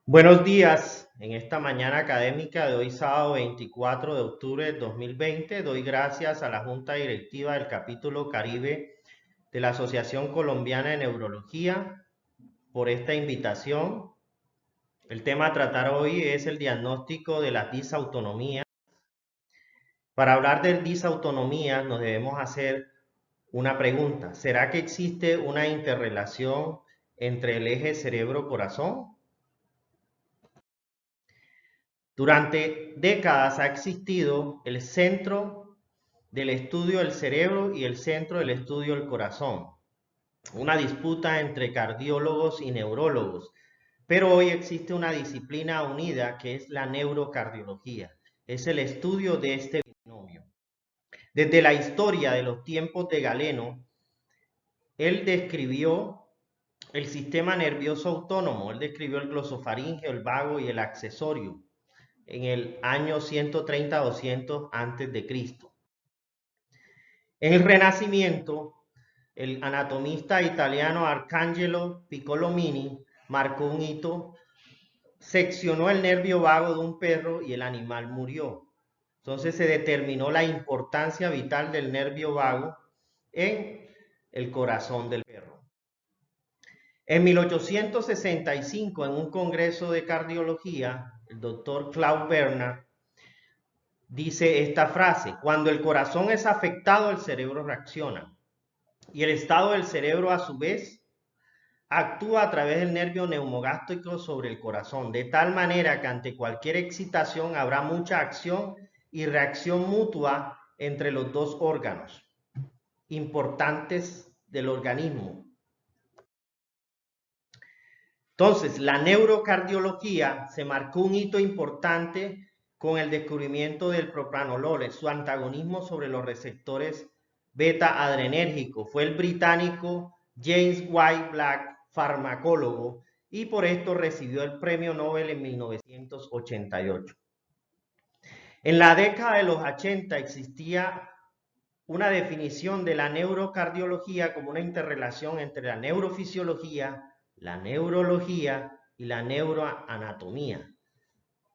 Buenos días. En esta mañana académica de hoy, sábado 24 de octubre de 2020, doy gracias a la Junta Directiva del Capítulo Caribe de la Asociación Colombiana de Neurología por esta invitación. El tema a tratar hoy es el diagnóstico de la disautonomía. Para hablar de disautonomía nos debemos hacer una pregunta. ¿Será que existe una interrelación entre el eje cerebro-corazón? Durante décadas ha existido el centro del estudio del cerebro y el centro del estudio del corazón, una disputa entre cardiólogos y neurólogos, pero hoy existe una disciplina unida que es la neurocardiología, es el estudio de este binomio. Desde la historia de los tiempos de Galeno, él describió el sistema nervioso autónomo, él describió el glosofaringeo, el vago y el accesorio en el año 130-200 antes de Cristo. En el Renacimiento, el anatomista italiano Arcangelo Piccolomini marcó un hito, seccionó el nervio vago de un perro y el animal murió. Entonces se determinó la importancia vital del nervio vago en el corazón del perro. En 1865, en un congreso de cardiología, el doctor Claude Bernard dice esta frase: cuando el corazón es afectado, el cerebro reacciona. Y el estado del cerebro, a su vez, actúa a través del nervio neumogástrico sobre el corazón, de tal manera que ante cualquier excitación habrá mucha acción y reacción mutua entre los dos órganos importantes del organismo. Entonces, la neurocardiología se marcó un hito importante con el descubrimiento del propranolol, su antagonismo sobre los receptores beta adrenérgicos. Fue el británico James White Black, farmacólogo, y por esto recibió el premio Nobel en 1988. En la década de los 80 existía una definición de la neurocardiología como una interrelación entre la neurofisiología, la neurología y la neuroanatomía.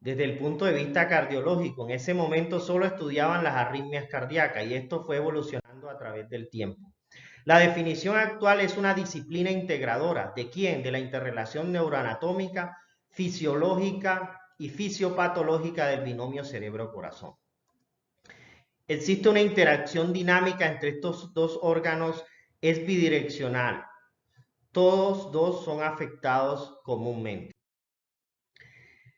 Desde el punto de vista cardiológico, en ese momento solo estudiaban las arritmias cardíacas y esto fue evolucionando a través del tiempo. La definición actual es una disciplina integradora. ¿De quién? De la interrelación neuroanatómica, fisiológica y fisiopatológica del binomio cerebro-corazón. Existe una interacción dinámica entre estos dos órganos, es bidireccional. Todos dos son afectados comúnmente.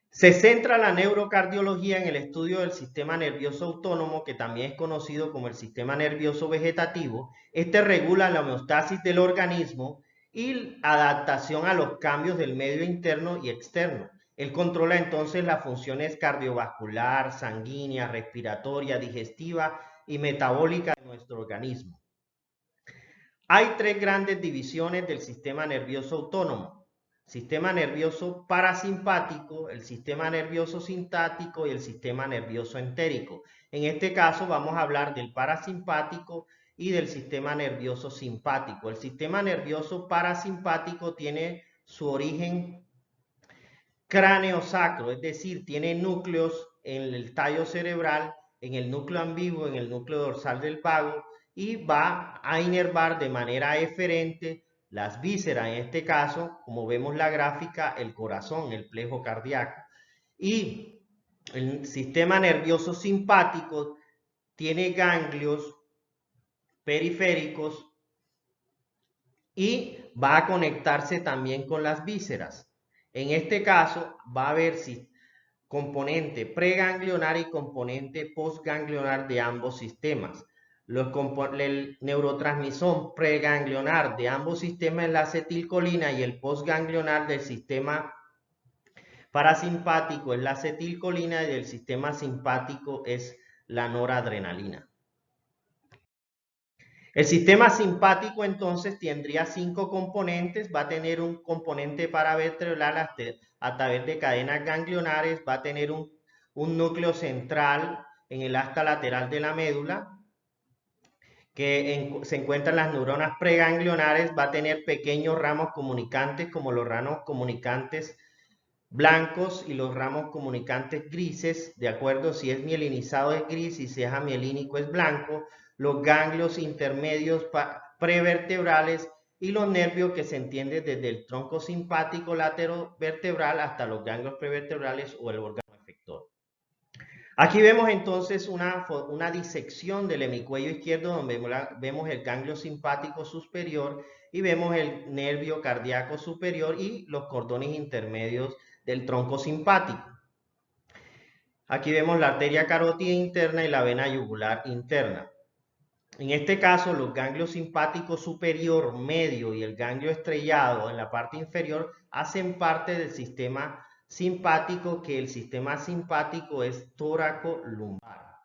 Se centra la neurocardiología en el estudio del sistema nervioso autónomo, que también es conocido como el sistema nervioso vegetativo. Este regula la homeostasis del organismo y adaptación a los cambios del medio interno y externo. Él controla entonces las funciones cardiovascular, sanguínea, respiratoria, digestiva y metabólica de nuestro organismo. Hay tres grandes divisiones del sistema nervioso autónomo: sistema nervioso parasimpático, el sistema nervioso sintático y el sistema nervioso entérico. En este caso vamos a hablar del parasimpático y del sistema nervioso simpático. El sistema nervioso parasimpático tiene su origen cráneo-sacro, es decir, tiene núcleos en el tallo cerebral, en el núcleo ambiguo, en el núcleo dorsal del vago, y va a inervar de manera eferente las vísceras, en este caso, como vemos la gráfica, el corazón, el plejo cardíaco. Y el sistema nervioso simpático tiene ganglios periféricos y va a conectarse también con las vísceras. En este caso va a haber componente preganglionar y componente postganglionar de ambos sistemas. El neurotransmisor preganglionar de ambos sistemas es la acetilcolina y el postganglionar del sistema parasimpático es la acetilcolina y del sistema simpático es la noradrenalina. El sistema simpático entonces tendría 5 componentes, va a tener un componente paravertebral a través de cadenas ganglionares, va a tener un núcleo central en el asta lateral de la médula, que se encuentran las neuronas preganglionares, va a tener pequeños ramos comunicantes como los ramos comunicantes blancos y los ramos comunicantes grises, de acuerdo si es mielinizado es gris y si es amielínico es blanco, los ganglios intermedios prevertebrales y los nervios que se entienden desde el tronco simpático laterovertebral hasta los ganglios prevertebrales o el órgano efector. Aquí vemos entonces una disección del hemicuello izquierdo donde vemos el ganglio simpático superior y vemos el nervio cardíaco superior y los cordones intermedios del tronco simpático. Aquí vemos la arteria carótida interna y la vena yugular interna. En este caso, los ganglios simpáticos superior, medio y el ganglio estrellado en la parte inferior hacen parte del sistema simpático, que el sistema simpático es tóraco-lumbar.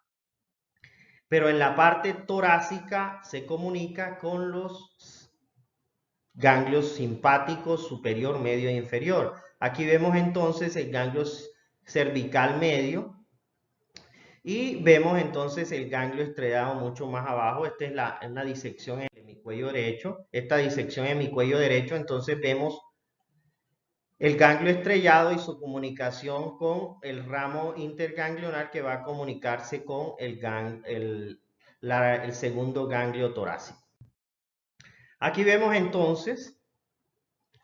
Pero en la parte torácica se comunica con los ganglios simpáticos superior, medio e inferior. Aquí vemos entonces el ganglio cervical medio y vemos entonces el ganglio estrellado mucho más abajo. Esta es una disección en mi cuello derecho. Esta disección en mi cuello derecho, entonces vemos el ganglio estrellado y su comunicación con el ramo interganglionar que va a comunicarse con el segundo ganglio torácico. Aquí vemos entonces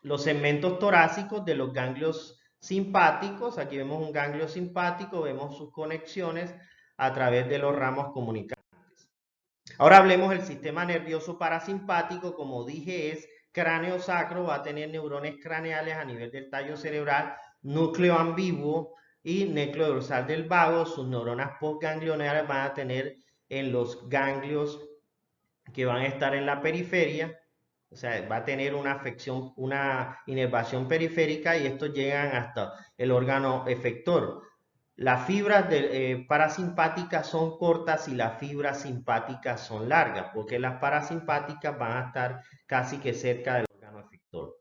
los segmentos torácicos de los ganglios simpáticos. Aquí vemos un ganglio simpático, vemos sus conexiones a través de los ramos comunicantes. Ahora hablemos del sistema nervioso parasimpático. Como dije, es cráneo sacro, va a tener neurones craneales a nivel del tallo cerebral, núcleo ambiguo y núcleo dorsal del vago. Sus neuronas postganglionares van a tener en los ganglios que van a estar en la periferia. O sea, va a tener una afección, una inervación periférica y estos llegan hasta el órgano efector. Las fibras parasimpáticas son cortas y las fibras simpáticas son largas, porque las parasimpáticas van a estar casi que cerca del órgano efector.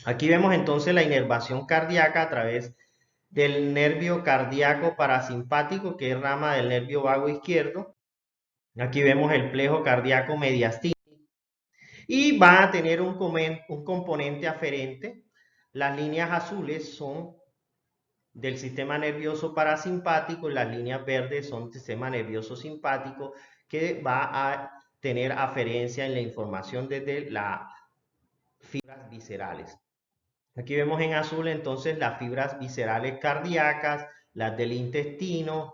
Aquí vemos entonces la inervación cardíaca a través del nervio cardíaco parasimpático, que es rama del nervio vago izquierdo. Aquí vemos el plejo cardíaco mediastino. Y va a tener un componente aferente. Las líneas azules son del sistema nervioso parasimpático y las líneas verdes son del sistema nervioso simpático, que va a tener aferencia en la información desde las fibras viscerales. Aquí vemos en azul entonces las fibras viscerales cardíacas, las del intestino,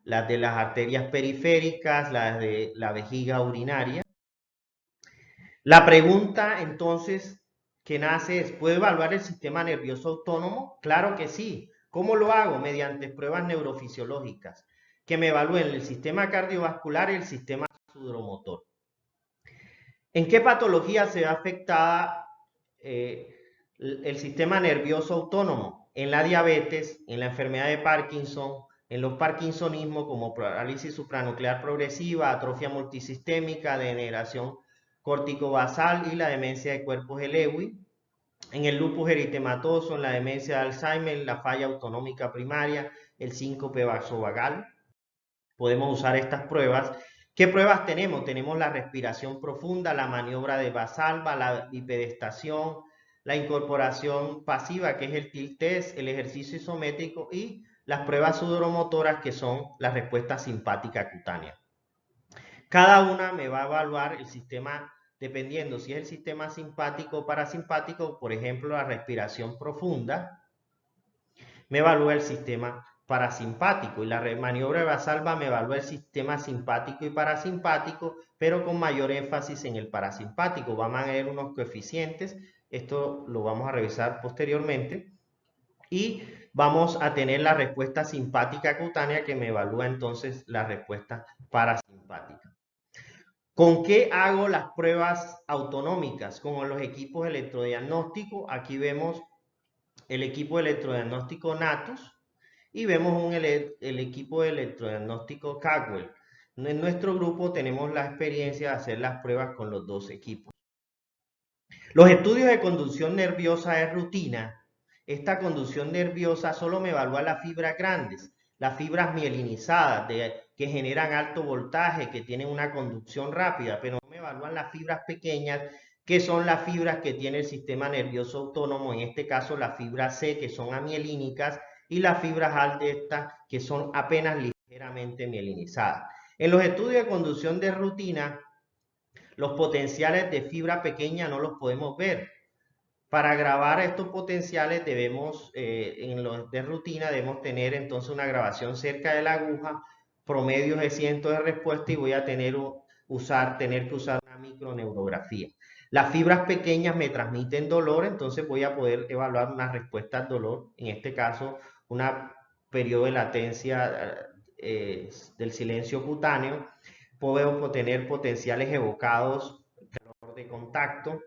las de las arterias periféricas, las de la vejiga urinaria. La pregunta entonces que nace es, ¿puedo evaluar el sistema nervioso autónomo? Claro que sí. ¿Cómo lo hago? Mediante pruebas neurofisiológicas que me evalúen el sistema cardiovascular y el sistema sudomotor. ¿En qué patología se ve afectada el sistema nervioso autónomo? En la diabetes, en la enfermedad de Parkinson, en los parkinsonismos como parálisis supranuclear progresiva, atrofia multisistémica, degeneración corticobasal y la demencia de cuerpos de Lewy, en el lupus eritematoso, en la demencia de Alzheimer, la falla autonómica primaria, el síncope vasovagal. Podemos usar estas pruebas. ¿Qué pruebas tenemos? Tenemos la respiración profunda, la maniobra de Valsalva, la bipedestación, la incorporación pasiva, que es el tilt test, el ejercicio isométrico y las pruebas sudoromotoras, que son la respuesta simpática cutánea. Cada una me va a evaluar el sistema, dependiendo si es el sistema simpático o parasimpático. Por ejemplo, la respiración profunda me evalúa el sistema parasimpático y la maniobra de Valsalva me evalúa el sistema simpático y parasimpático, pero con mayor énfasis en el parasimpático. Vamos a ver unos coeficientes, esto lo vamos a revisar posteriormente, y vamos a tener la respuesta simpática cutánea, que me evalúa entonces la respuesta parasimpática. ¿Con qué hago las pruebas autonómicas? Con los equipos electrodiagnósticos. Aquí vemos el equipo electrodiagnóstico Natus y vemos el equipo electrodiagnóstico Cagwell. En nuestro grupo tenemos la experiencia de hacer las pruebas con los dos equipos. Los estudios de conducción nerviosa es rutina. Esta conducción nerviosa solo me evalúa las fibras grandes, las fibras mielinizadas que generan alto voltaje, que tienen una conducción rápida, pero no me evalúan las fibras pequeñas que son las fibras que tiene el sistema nervioso autónomo, en este caso las fibras C, que son amielínicas, y las fibras altas, que son apenas ligeramente mielinizadas. En los estudios de conducción de rutina, los potenciales de fibra pequeña no los podemos ver. Para grabar estos potenciales debemos, en los de rutina, debemos tener entonces una grabación cerca de la aguja, promedios de cientos de respuestas, y voy a tener que usar una microneurografía. Las fibras pequeñas me transmiten dolor, entonces voy a poder evaluar una respuesta al dolor, en este caso un periodo de latencia del silencio cutáneo. Puedo tener potenciales evocados, calor de contacto.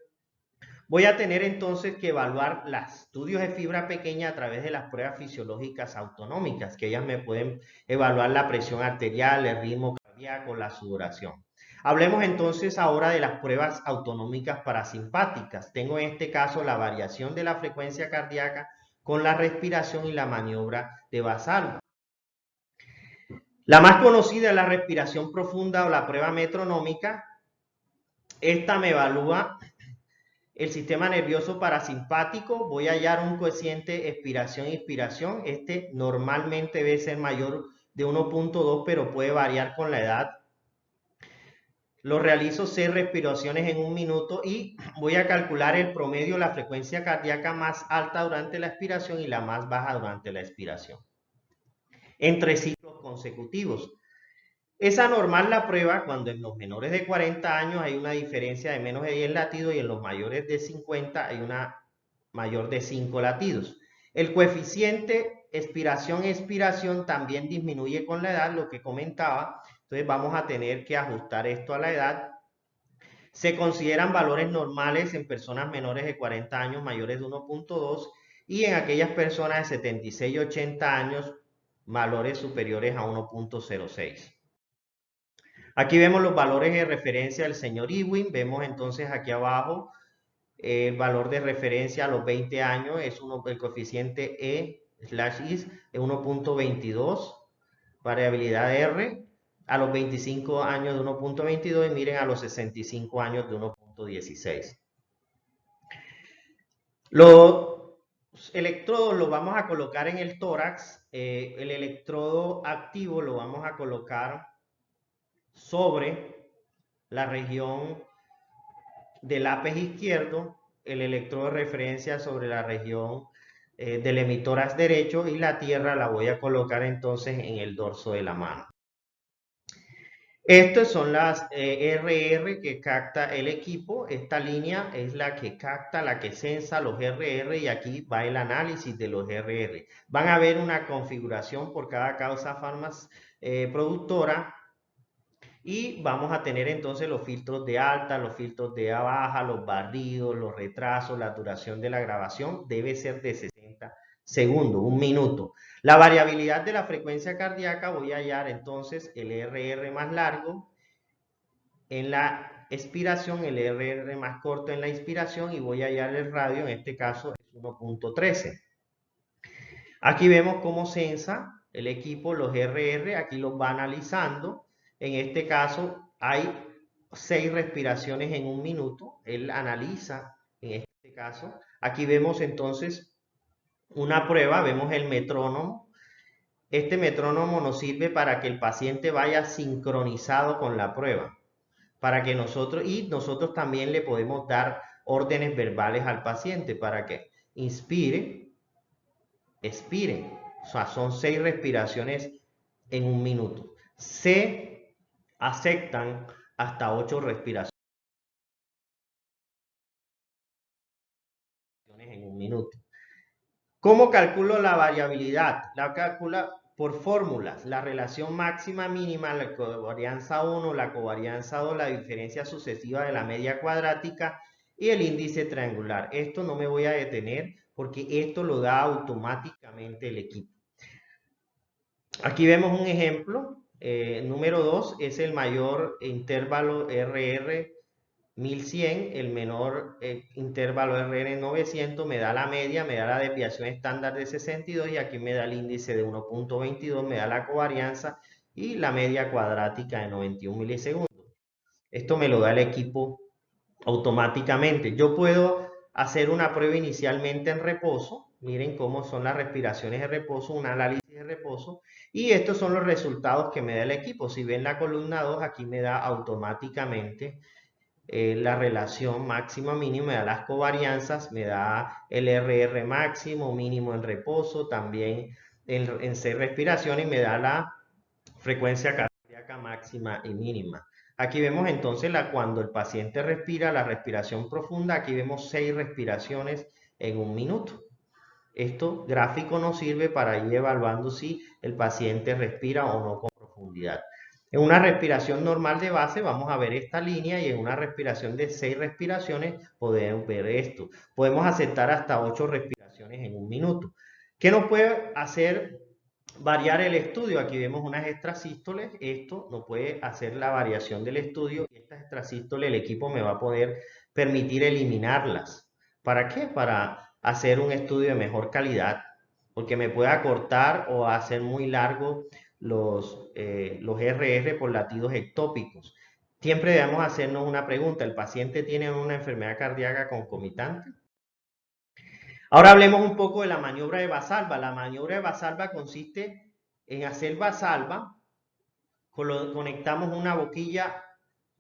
Voy a tener entonces que evaluar los estudios de fibra pequeña a través de las pruebas fisiológicas autonómicas, que ellas me pueden evaluar la presión arterial, el ritmo cardíaco, la sudoración. Hablemos entonces ahora de las pruebas autonómicas parasimpáticas. Tengo en este caso la variación de la frecuencia cardíaca con la respiración y la maniobra de Valsalva. La más conocida es la respiración profunda o la prueba metronómica. Esta me evalúa el sistema nervioso parasimpático. Voy a hallar un coeficiente expiración-inspiración. Este normalmente debe ser mayor de 1.2, pero puede variar con la edad. Lo realizo 6 respiraciones en un minuto y voy a calcular el promedio, la frecuencia cardíaca más alta durante la expiración y la más baja durante la expiración, entre ciclos consecutivos. Es anormal la prueba cuando en los menores de 40 años hay una diferencia de menos de 10 latidos y en los mayores de 50 hay una mayor de 5 latidos. El coeficiente expiración-expiración también disminuye con la edad, lo que comentaba. Entonces vamos a tener que ajustar esto a la edad. Se consideran valores normales en personas menores de 40 años mayores de 1.2 y en aquellas personas de 76 y 80 años valores superiores a 1.06. Aquí vemos los valores de referencia del señor Ewing. Vemos entonces aquí abajo el valor de referencia a los 20 años es el coeficiente E/is es 1.22, variabilidad R. A los 25 años de 1.22 y miren a los 65 años de 1.16. Los electrodos los vamos a colocar en el tórax. El electrodo activo lo vamos a colocar sobre la región del ápice izquierdo, el electrodo de referencia sobre la región del emitórax derecho, y la tierra la voy a colocar entonces en el dorso de la mano. Estas son las RR que capta el equipo. Esta línea es la que capta, la que censa los RR, y aquí va el análisis de los RR. Van a ver una configuración por cada causa productora. Y vamos a tener entonces los filtros de alta, los filtros de baja, los barridos, los retrasos. La duración de la grabación debe ser de 60 segundos, un minuto. La variabilidad de la frecuencia cardíaca, voy a hallar entonces el RR más largo en la expiración, el RR más corto en la inspiración, y voy a hallar el radio, en este caso es 1.13. Aquí vemos cómo censa el equipo los RR, aquí los va analizando. En este caso hay 6 respiraciones en un minuto. Él analiza en este caso. Aquí vemos entonces una prueba, vemos el metrónomo. Este metrónomo nos sirve para que el paciente vaya sincronizado con la prueba. Para que nosotros también le podemos dar órdenes verbales al paciente para que inspire, expire. O sea, son 6 respiraciones en un minuto. Se aceptan hasta 8 respiraciones en un minuto. ¿Cómo calculo la variabilidad? La calcula por fórmulas. La relación máxima mínima, la covarianza 1, la covarianza 2, la diferencia sucesiva de la media cuadrática y el índice triangular. Esto no me voy a detener porque esto lo da automáticamente el equipo. Aquí vemos un ejemplo. Número 2 es el mayor intervalo RR 1100, el menor intervalo RR 900, me da la media, me da la desviación estándar de 62 y aquí me da el índice de 1.22, me da la covarianza y la media cuadrática de 91 milisegundos. Esto me lo da el equipo automáticamente. Yo puedo hacer una prueba inicialmente en reposo. Miren cómo son las respiraciones de reposo, un análisis de reposo. Y estos son los resultados que me da el equipo. Si ven la columna 2, aquí me da automáticamente la relación máximo-mínimo, me da las covarianzas, me da el RR máximo, mínimo en reposo, también en 6 respiraciones, y me da la frecuencia cardíaca máxima y mínima. Aquí vemos entonces cuando el paciente respira, la respiración profunda. Aquí vemos 6 respiraciones en un minuto. Esto gráfico nos sirve para ir evaluando si el paciente respira o no con profundidad. En una respiración normal de base vamos a ver esta línea, y en una respiración de 6 respiraciones podemos ver esto. Podemos aceptar hasta 8 respiraciones en un minuto. ¿Qué nos puede hacer variar el estudio? Aquí vemos unas extrasístoles. Esto nos puede hacer la variación del estudio, y estas extrasístoles el equipo me va a poder permitir eliminarlas. ¿Para qué? Para hacer un estudio de mejor calidad, porque me puede acortar o hacer muy largo los RR por latidos ectópicos. Siempre debemos hacernos una pregunta: ¿el paciente tiene una enfermedad cardíaca concomitante? Ahora hablemos un poco de la maniobra de Valsalva. La maniobra de Valsalva consiste en hacer Valsalva. Conectamos una boquilla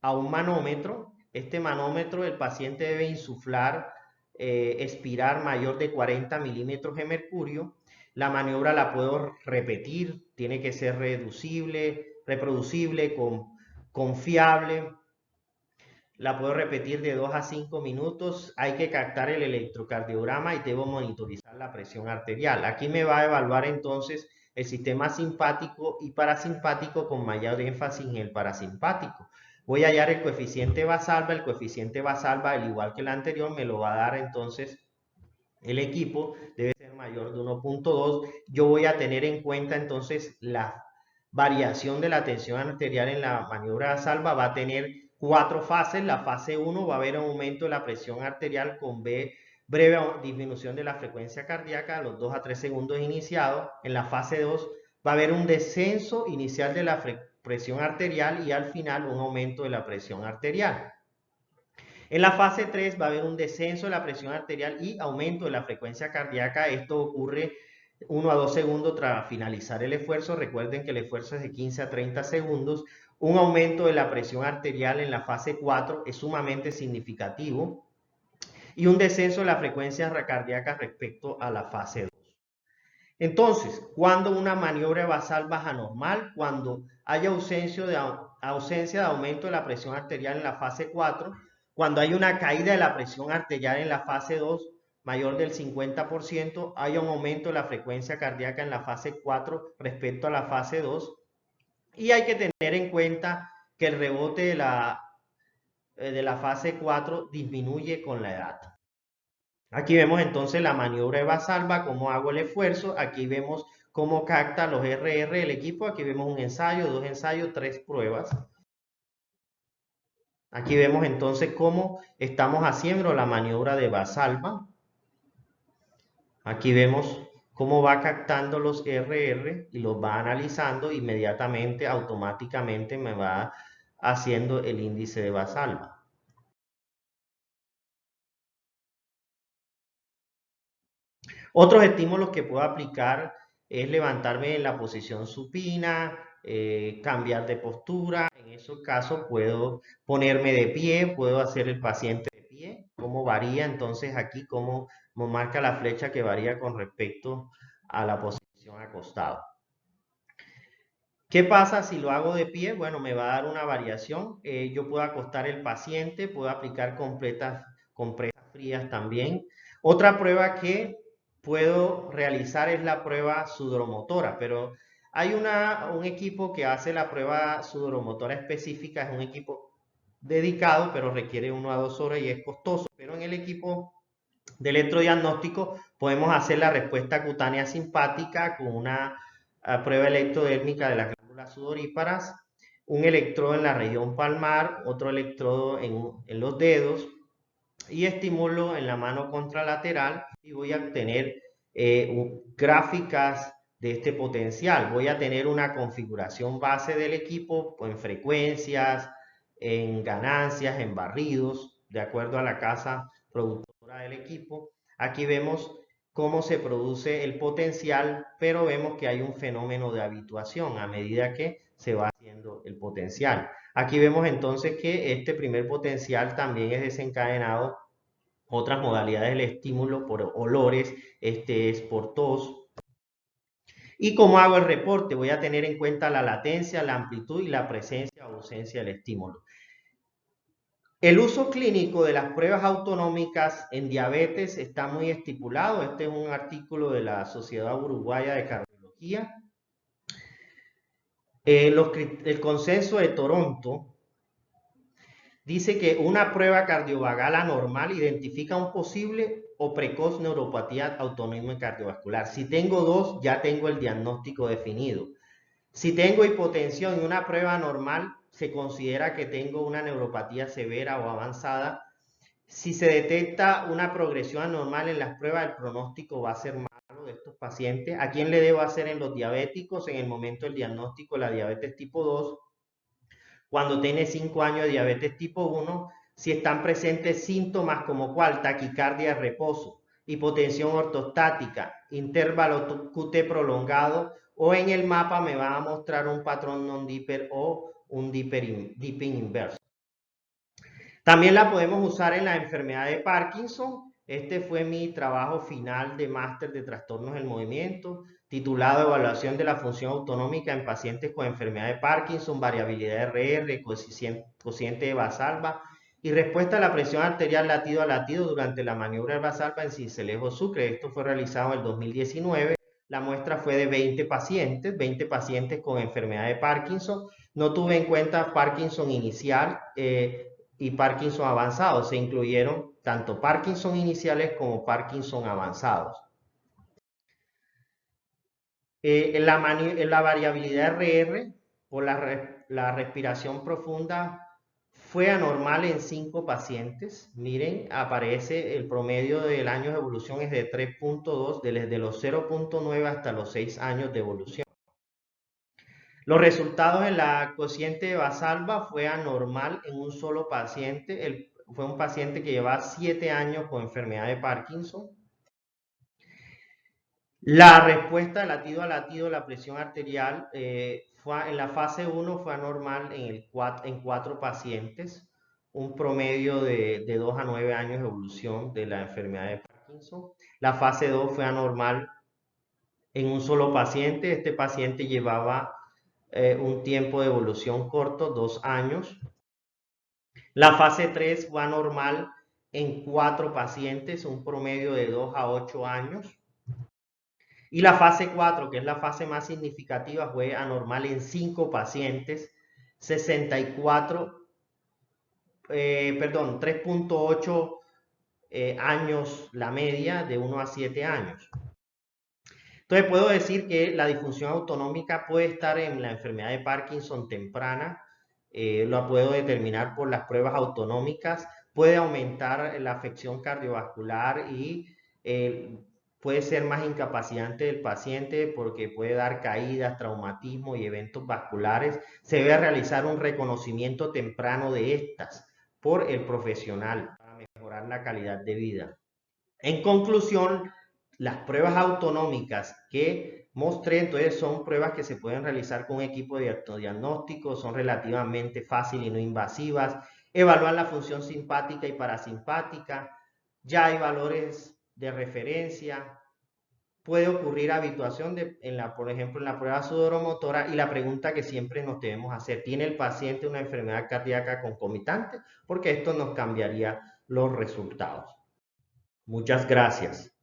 a un manómetro. Este manómetro, el paciente debe insuflar, expirar mayor de 40 milímetros de mercurio. La maniobra la puedo repetir, tiene que ser reproducible, confiable. La puedo repetir de 2 a 5 minutos. Hay que captar el electrocardiograma y debo monitorizar la presión arterial. Aquí me va a evaluar entonces el sistema simpático y parasimpático, con mayor énfasis en el parasimpático. Voy a hallar el coeficiente Valsalva. El coeficiente Valsalva, al igual que el anterior, me lo va a dar entonces el equipo. Debe ser mayor de 1.2. Yo voy a tener en cuenta entonces la variación de la tensión arterial en la maniobra de Valsalva. Va a tener 4 fases. La fase 1 va a haber un aumento de la presión arterial con breve disminución de la frecuencia cardíaca a los 2 a 3 segundos iniciados. En la fase 2 va a haber un descenso inicial de la presión arterial, y al final un aumento de la presión arterial. En la fase 3 va a haber un descenso de la presión arterial y aumento de la frecuencia cardíaca. Esto ocurre 1 a 2 segundos tras finalizar el esfuerzo. Recuerden que el esfuerzo es de 15 a 30 segundos. Un aumento de la presión arterial en la fase 4 es sumamente significativo, y un descenso de la frecuencia cardíaca respecto a la fase 2. Entonces, cuando una maniobra basal baja normal, cuando haya ausencia de aumento de la presión arterial en la fase 4, cuando hay una caída de la presión arterial en la fase 2 mayor del 50%, hay un aumento de la frecuencia cardíaca en la fase 4 respecto a la fase 2, y hay que tener en cuenta que el rebote de la fase 4 disminuye con la edad. Aquí vemos entonces la maniobra de Valsalva, cómo hago el esfuerzo. Aquí vemos cómo capta los RR el equipo. Aquí vemos un ensayo, 2 ensayos, 3 pruebas. Aquí vemos entonces cómo estamos haciendo la maniobra de Valsalva. Aquí vemos cómo va captando los RR y los va analizando. Inmediatamente, automáticamente me va haciendo el índice de Valsalva. Otros estímulos que puedo aplicar es levantarme en la posición supina, cambiar de postura. En esos casos puedo ponerme de pie, puedo hacer el paciente de pie. ¿Cómo varía entonces aquí? ¿Cómo marca la flecha que varía con respecto a la posición acostado? ¿Qué pasa si lo hago de pie? Bueno, me va a dar una variación. Yo puedo acostar el paciente, puedo aplicar compresas frías también. Otra prueba que puedo realizar es la prueba sudoromotora, pero hay un equipo que hace la prueba sudoromotora específica. Es un equipo dedicado, pero requiere 1 a 2 horas y es costoso. Pero en el equipo de electrodiagnóstico podemos hacer la respuesta cutánea simpática con una prueba electrodérmica de las glándulas sudoríparas, un electrodo en la región palmar, otro electrodo en los dedos, y estimulo en la mano contralateral, y voy a obtener gráficas de este potencial. Voy a tener una configuración base del equipo en frecuencias, en ganancias, en barridos. de acuerdo a la casa productora del equipo. Aquí vemos cómo se produce el potencial, pero vemos que hay un fenómeno de habituación a medida que se va haciendo el potencial. Aquí vemos entonces que este primer potencial también es desencadenado otras modalidades del estímulo por olores, este es por tos. ¿Y cómo hago el reporte? Voy a tener en cuenta la latencia, la amplitud y la presencia o ausencia del estímulo. El uso clínico de las pruebas autonómicas en diabetes está muy estipulado. Este es un artículo de la Sociedad Uruguaya de Cardiología. El consenso de Toronto dice que una prueba cardiovagal anormal identifica un posible o precoz neuropatía autonómica cardiovascular. Si tengo dos, ya tengo el diagnóstico definido. Si tengo hipotensión y una prueba normal, se considera que tengo una neuropatía severa o avanzada. Si se detecta una progresión anormal en las pruebas, el pronóstico va a ser malo de estos pacientes. ¿A quién le debo hacer en los diabéticos en el momento del diagnóstico de la diabetes tipo 2? Cuando tiene 5 años de diabetes tipo 1, si están presentes síntomas como cuál, taquicardia de reposo, hipotensión ortostática, intervalo QT prolongado, o en el mapa me va a mostrar un patrón non-dipper o un dipping inverso. También la podemos usar en la enfermedad de Parkinson. Este fue mi trabajo final de máster de trastornos del movimiento, titulado Evaluación de la función autonómica en pacientes con enfermedad de Parkinson, variabilidad RR, cociente de Valsalva y respuesta a la presión arterial latido a latido durante la maniobra de Valsalva en Sincelejo Sucre. Esto fue realizado en el 2019. La muestra fue de 20 pacientes con enfermedad de Parkinson. No tuve en cuenta Parkinson inicial y Parkinson avanzado. Se incluyeron tanto Parkinson iniciales como Parkinson avanzados. En la variabilidad RR por la respiración profunda fue anormal en 5 pacientes. Miren, aparece el promedio del año de evolución es de 3.2, desde los 0.9 hasta los 6 años de evolución. Los resultados en la cociente de Valsalva fue anormal en un solo paciente. Fue un paciente que llevaba 7 años con enfermedad de Parkinson. La respuesta latido a latido, la presión arterial, en la fase 1 fue anormal en 4 pacientes, un promedio de 2 a 9 años de evolución de la enfermedad de Parkinson. La fase 2 fue anormal en un solo paciente. Este paciente llevaba un tiempo de evolución corto, 2 años. La fase 3 fue anormal en 4 pacientes, un promedio de 2 a 8 años. Y la fase 4, que es la fase más significativa, fue anormal en 5 pacientes, 3.8 años la media, de 1 a 7 años. Entonces puedo decir que la disfunción autonómica puede estar en la enfermedad de Parkinson temprana, la puedo determinar por las pruebas autonómicas, puede aumentar la afección cardiovascular y puede ser más incapacitante del paciente porque puede dar caídas, traumatismo y eventos vasculares. Se debe realizar un reconocimiento temprano de estas por el profesional para mejorar la calidad de vida. En conclusión, las pruebas autonómicas que mostré, entonces son pruebas que se pueden realizar con un equipo de diagnóstico, son relativamente fáciles y no invasivas, evaluar la función simpática y parasimpática, ya hay valores de referencia, puede ocurrir habituación por ejemplo, en la prueba sudoromotora, y la pregunta que siempre nos debemos hacer, ¿tiene el paciente una enfermedad cardíaca concomitante? Porque esto nos cambiaría los resultados. Muchas gracias.